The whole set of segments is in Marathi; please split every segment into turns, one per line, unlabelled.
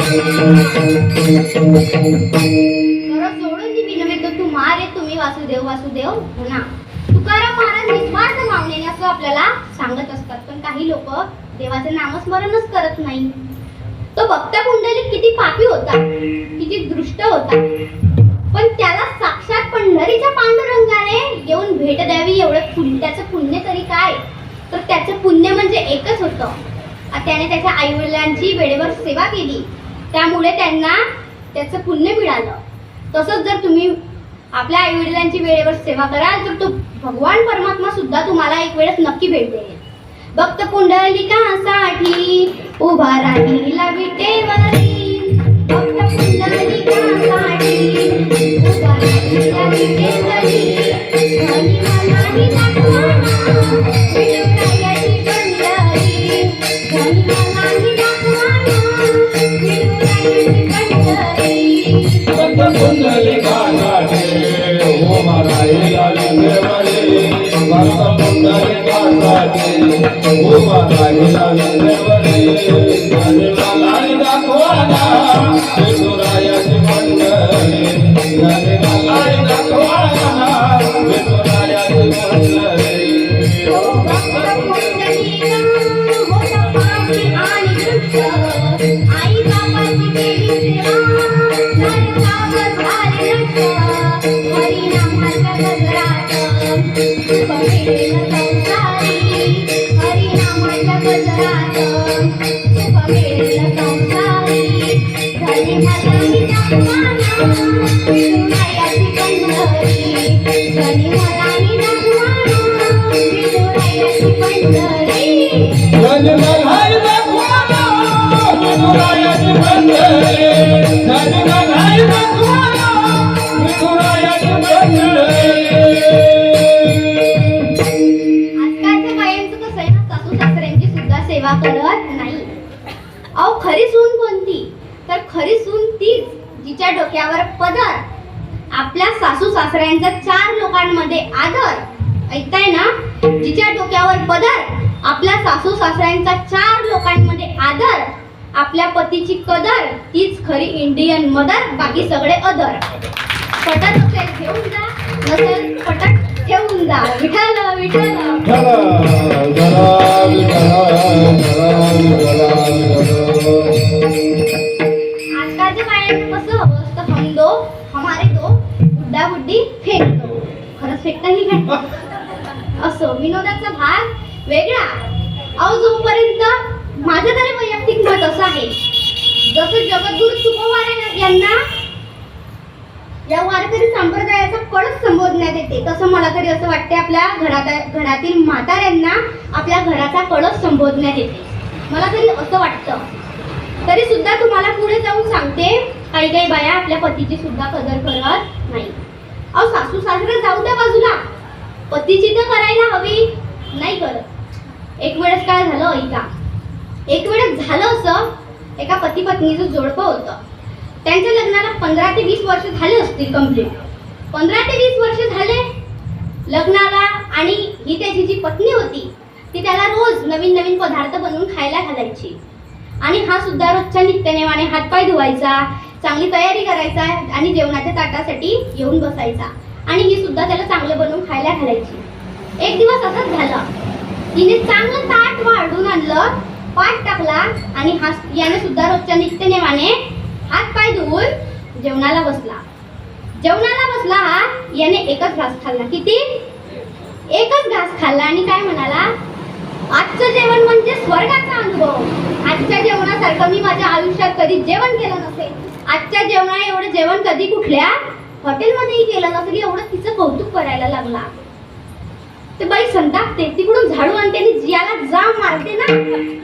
सोडून ती विनवितो तुम्हारे तुम्ही वासुदेव वासुदेव म्हणा. तुकाराम महाराज निस्वार्थ भावनेने असं आपल्याला सांगत असतात. पण काही लोक देवाचे नामस्मरणच करत नाही. तो भक्त पुंडलिक किती पापी होता, किती दृष्ट होता, पण त्याला साक्षात पंढरीच्या पांडुरंगाने येऊन भेट द्यावी एवढं त्याचं पुण्य तरी काय. तर त्याचं पुण्य म्हणजे एकच होतं, त्याने त्याच्या आई वडिलांची वेळेवर सेवा केली, त्यामुळे त्यांना त्याचं पुण्य मिळालं. तसंच जर तुम्ही आपल्या आई वडिलांची वेळेवर सेवा कराल तर तो भगवान परमात्मा सुद्धा तुम्हाला एक वेळेस नक्की भेट देईल. भक्त पुंडलिकासाठी उभा राहिला विटेवरी, भक्त पुंडलिकासाठी उभा राहिला विटेवरी, धनी मनाही दाखवाना विठुरायाची पंढरी, धनी मनाही दाखवाना विठुरायाची पंढरी.
भक्त पुंडलिकासाठी उभा राहिला विटेवरी, भक्त पुंडलिकासाठी उभा राहिला विटेवरी, धनी मनाही दाखवाना विठुरायाची पंढरी, धनी मनाही दाखवाना विठुरायाची पंढरी.
आई बापाची केली सेवा, नरकावर झाले नष्ट, हरिनामाच्या गजरात सुख मिळेल संसारी, हरिनामाच्या गजरात सुख मिळेल संसारी, धनी मनाही दाखवाना विठुरायाची पंढरी, धनी मनाही दाखवाना विठुरायाची पंढरी.
धनी मनाही दाखवाना विठुरायाची पंढरी, धनी मनाही दाखवाना विठुरायाची पंढरी.
आजकालच्या बायांचं कसं आहे ना, सासू सासऱ्यांची सुद्धा सेवा करत नाही. अहो खरी सून कोणती, तर खरी सून तीच जिच्या डोक्यावर पदर, आपल्या सासू सासऱ्यांचा 4 लोकांमध्ये आदर. ऐकताय ना, जिच्या डोक्यावर पदर, आपल्या सासू सासऱ्यांचा 4 लोकांमध्ये आदर, आपल्या पतीची कदर, तीच खरी इंडियन मदर, बाकी सगळे अदर. पटत असेल घेऊन जा, नसेल पटत ठेवून जा. विठ्ठल विठ्ठल. आजकालच्या बायांचं कसं हवं असतं, हम दो हमारे दो, बुड्ढा बुड्ढी फेक दो. खरंच फेकता ही काय असो. विनोदाचा भाग वेगळा. अहो जोपर्यंत माझं तरी वैयक्तिक मत असं आहे, जसं जगद्गुरु तुकोबाराय यांना या वारकरी संप्रदायाचा कळस संबोधण्यात येते, तसं मला तरी असं वाटते आपल्या घरातील म्हाताऱ्यांना आपल्या घराचा कळस संबोधण्यात येते. मला तरी असं वाटतं. तरी सुद्धा तुम्हाला पुढे जाऊन सांगते, काही काही बाया आपल्या पतीची सुद्धा कदर करत नाही. अहो सासू सासरे जाऊ द्या बाजूला, पतीची तर करायला हवी, नाही करत. एक वेळेस काय झालं ऐका. एक वेळेस झालं असं, एका पती पत्नीचं जोडपं होतं. त्यांच्या लग्नाला 15 ते 20 वर्ष झाले असतील कंप्लीट. 15 ते 20 वर्ष झाले लग्नाला, आणि ही त्याची जी पत्नी होती ती त्याला रोज नवीन नवीन पदार्थ बनवून खायला घालायची, आणि हा सुद्धा रोजच्या नित्यनेमाने हातपाय धुवायचा, चांगली तयारी करायचा, आणि जेवणाच्या ताटासाठी येऊन बसायचा, आणि ही सुद्धा त्याला चांगलं बनवून खायला घालायची. एक दिवस असंच झालं, तिने चांगलं ताट वाढून आणलं, पाट टाकला, आणि हा याने सुद्धा रोजच्या नित्यनेमाने हात पाय धुवून जेवणाला बसला. हा याने एकच घास खाल्ला. किती? एकच घास खाल्ला, आणि काय म्हणाला, आजचं जेवण म्हणजे स्वर्गाचा अनुभव. आजच्या जेवणासारखं मी माझ्या आयुष्यात कधी जेवण केलं नसेल. आजच्या जेवणा एवढं जेवण कधी कुठल्या हॉटेलमध्येही केलं नसेल. एवढं तिचं कौतुक करायला लागला. ते बाई संतापते, तिकडून झाडू आणते आणि जियाला जाम मारते ना,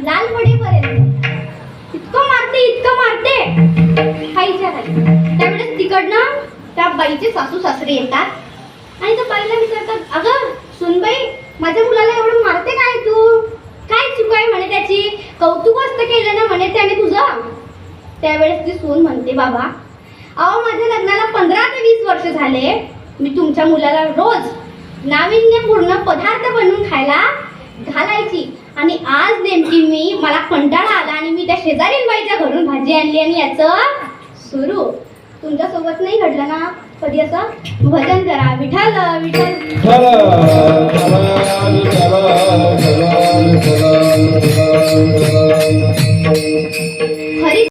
लाल पडेपर्यंत. इतकं मारते खायच्या काही. त्यावेळेस तिकडनं त्या बाईचे सासू सासरे येतात, आणि त्या बाईला विचारतात, अगं सुनबाई, माझ्या मुलाला एवढं मारते काय तू, काय चूक आहे म्हणे त्याची, कौतुक असतं केलं ना म्हणे त्याने तुझं. त्यावेळेस ती सून म्हणते, बाबा अहो माझ्या लग्नाला 15 ते 20 वर्ष झाले, मी तुमच्या मुलाला रोज नाविन्यपूर्ण पदार्थ बनवून खायला घालायची, आणि आज नेमकी मला कंटाळा आला आणि मी त्या शेजारील बाईच्या घरून भाजी आणली आणि याचं सुरू. तुमच्या सोबत नाही घडलं ना कधी असं? भजन करा विठ्ठल विठ्ठल.
चला चला चला चला चला चला